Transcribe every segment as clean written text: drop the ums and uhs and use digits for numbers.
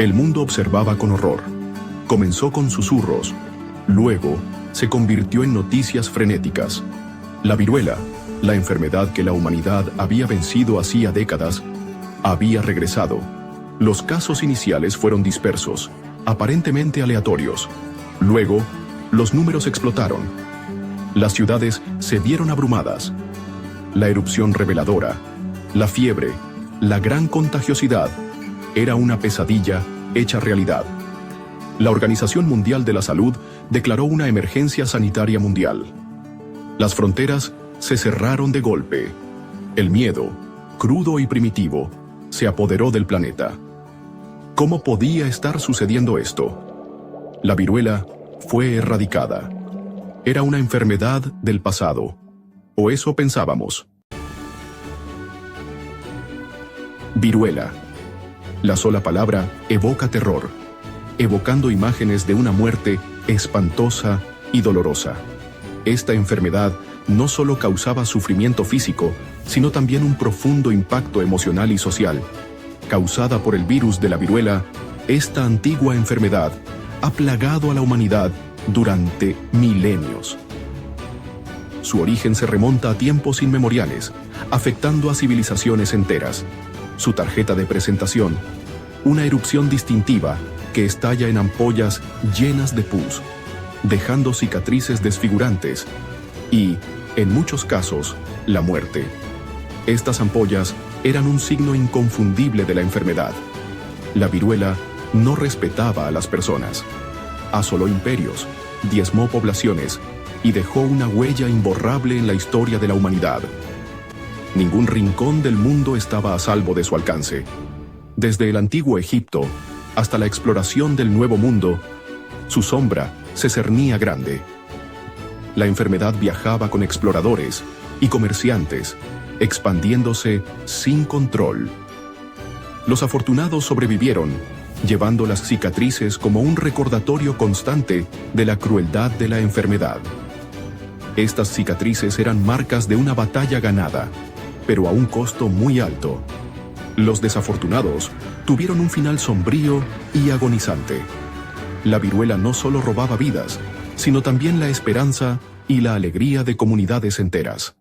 El mundo observaba con horror. Comenzó con susurros, luego se convirtió en noticias frenéticas. La viruela, la enfermedad que la humanidad había vencido hacía décadas, había regresado. Los casos iniciales fueron dispersos, aparentemente aleatorios. Luego, los números explotaron. Las ciudades se vieron abrumadas. La erupción reveladora, la fiebre, la gran contagiosidad, era una pesadilla hecha realidad. La Organización Mundial de la Salud declaró una emergencia sanitaria mundial. Las fronteras se cerraron de golpe. El miedo, crudo y primitivo, se apoderó del planeta. ¿Cómo podía estar sucediendo esto? La viruela fue erradicada. Era una enfermedad del pasado. O eso pensábamos. Viruela. La sola palabra evoca terror, evocando imágenes de una muerte espantosa y dolorosa. Esta enfermedad no solo causaba sufrimiento físico, sino también un profundo impacto emocional y social. Causada por el virus de la viruela, esta antigua enfermedad ha plagado a la humanidad durante milenios. Su origen se remonta a tiempos inmemoriales, afectando a civilizaciones enteras. Su tarjeta de presentación, una erupción distintiva que estalla en ampollas llenas de pus, dejando cicatrices desfigurantes y, en muchos casos, la muerte. Estas ampollas eran un signo inconfundible de la enfermedad. La viruela no respetaba a las personas. Asoló imperios, diezmó poblaciones y dejó una huella imborrable en la historia de la humanidad. Ningún rincón del mundo estaba a salvo de su alcance. Desde el antiguo Egipto hasta la exploración del Nuevo Mundo, su sombra se cernía grande. La enfermedad viajaba con exploradores y comerciantes, expandiéndose sin control. Los afortunados sobrevivieron, llevando las cicatrices como un recordatorio constante de la crueldad de la enfermedad. Estas cicatrices eran marcas de una batalla ganada, pero a un costo muy alto. Los desafortunados tuvieron un final sombrío y agonizante. La viruela no solo robaba vidas, sino también la esperanza y la alegría de comunidades enteras.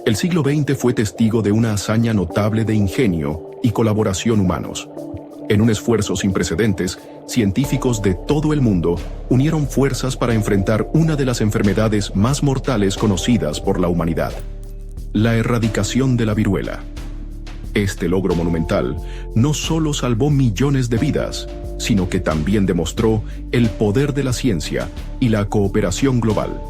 El siglo XX fue testigo de una hazaña notable de ingenio y colaboración humanos. En un esfuerzo sin precedentes, científicos de todo el mundo unieron fuerzas para enfrentar una de las enfermedades más mortales conocidas por la humanidad: la erradicación de la viruela. Este logro monumental no solo salvó millones de vidas, sino que también demostró el poder de la ciencia y la cooperación global.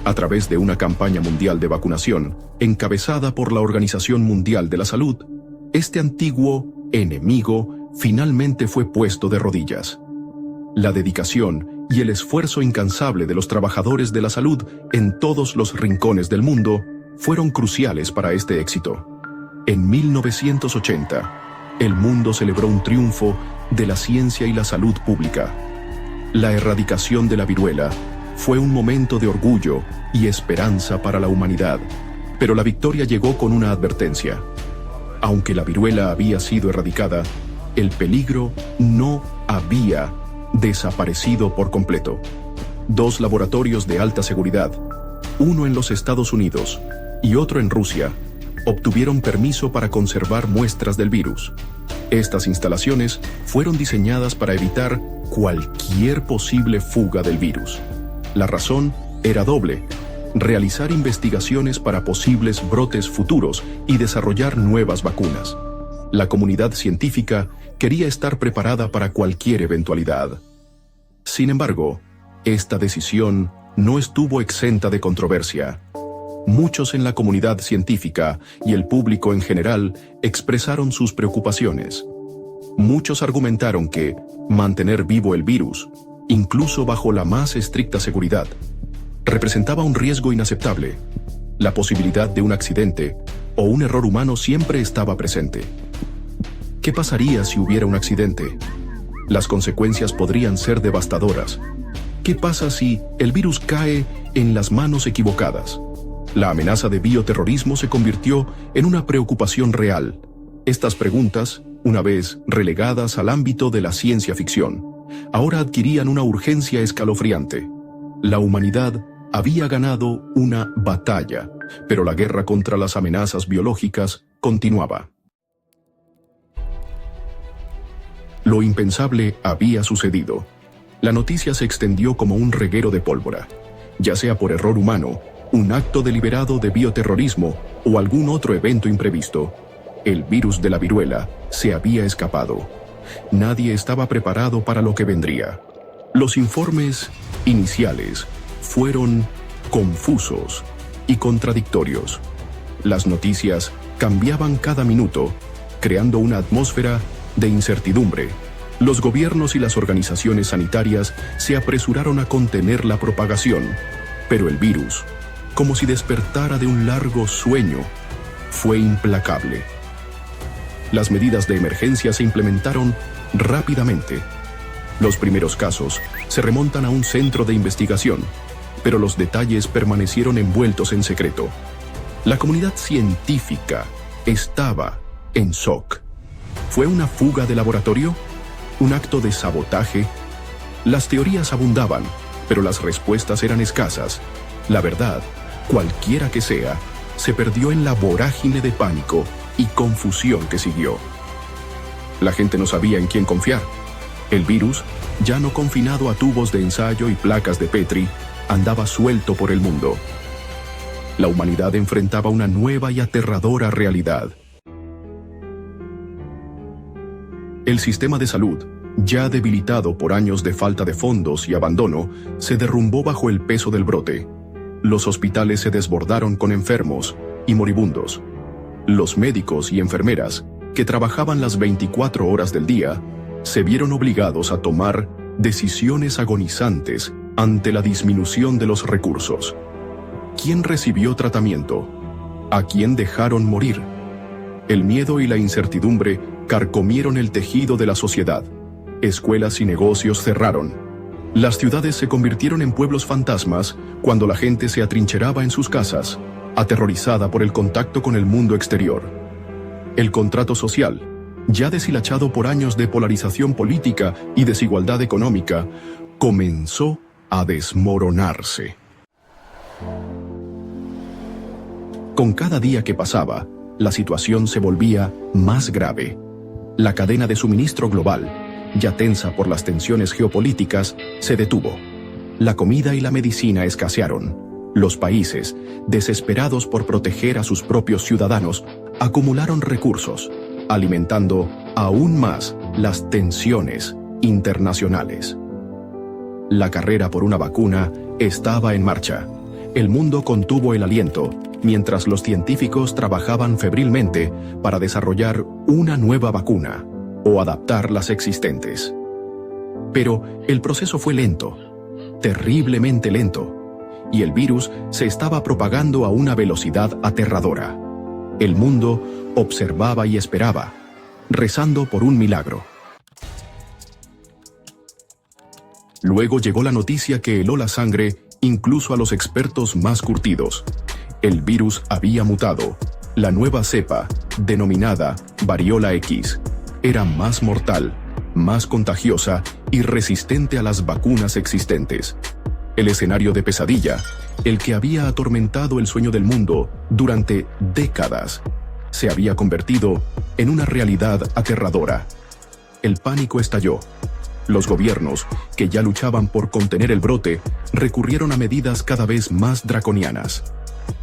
A través de una campaña mundial de vacunación, encabezada por la Organización Mundial de la Salud, este antiguo enemigo finalmente fue puesto de rodillas. La dedicación y el esfuerzo incansable de los trabajadores de la salud en todos los rincones del mundo fueron cruciales para este éxito. En 1980, el mundo celebró un triunfo de la ciencia y la salud pública. La erradicación de la viruela fue un momento de orgullo y esperanza para la humanidad, pero la victoria llegó con una advertencia. Aunque la viruela había sido erradicada, el peligro no había desaparecido por completo. Dos laboratorios de alta seguridad, uno en los Estados Unidos y otro en Rusia, obtuvieron permiso para conservar muestras del virus. Estas instalaciones fueron diseñadas para evitar cualquier posible fuga del virus. La razón era doble: realizar investigaciones para posibles brotes futuros y desarrollar nuevas vacunas. La comunidad científica quería estar preparada para cualquier eventualidad. Sin embargo, esta decisión no estuvo exenta de controversia. Muchos en la comunidad científica y el público en general expresaron sus preocupaciones. Muchos argumentaron que mantener vivo el virus, incluso bajo la más estricta seguridad, representaba un riesgo inaceptable. La posibilidad de un accidente o un error humano siempre estaba presente. ¿Qué pasaría si hubiera un accidente? Las consecuencias podrían ser devastadoras. ¿Qué pasa si el virus cae en las manos equivocadas? La amenaza de bioterrorismo se convirtió en una preocupación real. Estas preguntas, una vez relegadas al ámbito de la ciencia ficción, ahora adquirían una urgencia escalofriante. La humanidad había ganado una batalla, pero la guerra contra las amenazas biológicas continuaba. Lo impensable había sucedido. La noticia se extendió como un reguero de pólvora, ya sea por error humano, un acto deliberado de bioterrorismo o algún otro evento imprevisto. El virus de la viruela se había escapado. Nadie estaba preparado para lo que vendría. Los informes iniciales fueron confusos y contradictorios. Las noticias cambiaban cada minuto, creando una atmósfera de incertidumbre. Los gobiernos y las organizaciones sanitarias se apresuraron a contener la propagación, pero el virus, como si despertara de un largo sueño, fue implacable. Las medidas de emergencia se implementaron rápidamente. Los primeros casos se remontan a un centro de investigación, pero los detalles permanecieron envueltos en secreto. La comunidad científica estaba en shock. ¿Fue una fuga de laboratorio? ¿Un acto de sabotaje? Las teorías abundaban, pero las respuestas eran escasas. La verdad, cualquiera que sea, se perdió en la vorágine de pánico y confusión que siguió. La gente no sabía en quién confiar. El virus, ya no confinado a tubos de ensayo y placas de Petri, andaba suelto por el mundo. La humanidad enfrentaba una nueva y aterradora realidad. El sistema de salud, ya debilitado por años de falta de fondos y abandono, se derrumbó bajo el peso del brote. Los hospitales se desbordaron con enfermos y moribundos. Los médicos y enfermeras, que trabajaban las 24 horas del día, se vieron obligados a tomar decisiones agonizantes ante la disminución de los recursos. ¿Quién recibió tratamiento? ¿A quién dejaron morir? El miedo y la incertidumbre carcomieron el tejido de la sociedad. Escuelas y negocios cerraron. Las ciudades se convirtieron en pueblos fantasmas cuando la gente se atrincheraba en sus casas, aterrorizada por el contacto con el mundo exterior. El contrato social, ya deshilachado por años de polarización política y desigualdad económica, comenzó a desmoronarse. Con cada día que pasaba, la situación se volvía más grave. La cadena de suministro global, ya tensa por las tensiones geopolíticas, se detuvo. La comida y la medicina escasearon. Los países, desesperados por proteger a sus propios ciudadanos, acumularon recursos, alimentando aún más las tensiones internacionales. La carrera por una vacuna estaba en marcha. El mundo contuvo el aliento, mientras los científicos trabajaban febrilmente para desarrollar una nueva vacuna o adaptar las existentes. Pero el proceso fue lento, terriblemente lento, y el virus se estaba propagando a una velocidad aterradora. El mundo observaba y esperaba, rezando por un milagro. Luego llegó la noticia que heló la sangre incluso a los expertos más curtidos. El virus había mutado. La nueva cepa, denominada variola X, era más mortal, más contagiosa y resistente a las vacunas existentes. El escenario de pesadilla, el que había atormentado el sueño del mundo durante décadas, se había convertido en una realidad aterradora. El pánico estalló. Los gobiernos, que ya luchaban por contener el brote, recurrieron a medidas cada vez más draconianas.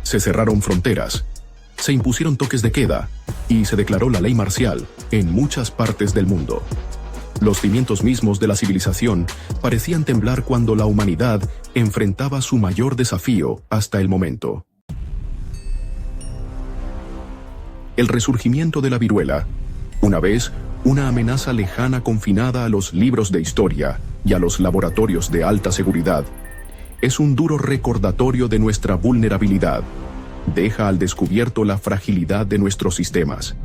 Se cerraron fronteras, se impusieron toques de queda y se declaró la ley marcial en muchas partes del mundo. Los cimientos mismos de la civilización parecían temblar cuando la humanidad enfrentaba su mayor desafío hasta el momento. El resurgimiento de la viruela, una vez una amenaza lejana confinada a los libros de historia y a los laboratorios de alta seguridad, es un duro recordatorio de nuestra vulnerabilidad. Deja al descubierto la fragilidad de nuestros sistemas,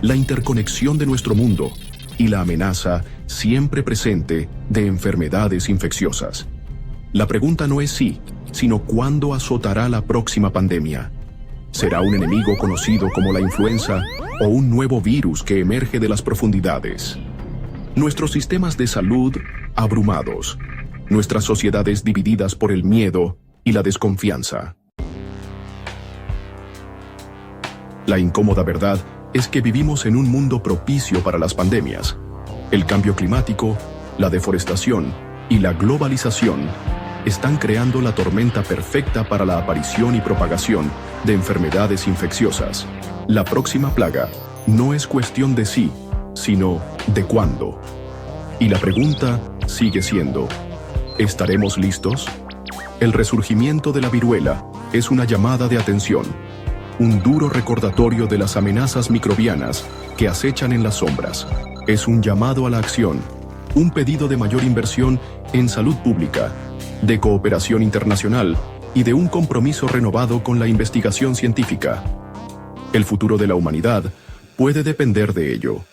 la interconexión de nuestro mundo y la amenaza siempre presente de enfermedades infecciosas. La pregunta no es si, sino cuándo azotará la próxima pandemia. ¿Será un enemigo conocido como la influenza o un nuevo virus que emerge de las profundidades? Nuestros sistemas de salud abrumados, nuestras sociedades divididas por el miedo y la desconfianza. La incómoda verdad es que vivimos en un mundo propicio para las pandemias. El cambio climático, la deforestación y la globalización están creando la tormenta perfecta para la aparición y propagación de enfermedades infecciosas. La próxima plaga no es cuestión de si, sino de cuándo. Y la pregunta sigue siendo, ¿estaremos listos? El resurgimiento de la viruela es una llamada de atención, un duro recordatorio de las amenazas microbianas que acechan en las sombras. Es un llamado a la acción, un pedido de mayor inversión en salud pública, de cooperación internacional y de un compromiso renovado con la investigación científica. El futuro de la humanidad puede depender de ello.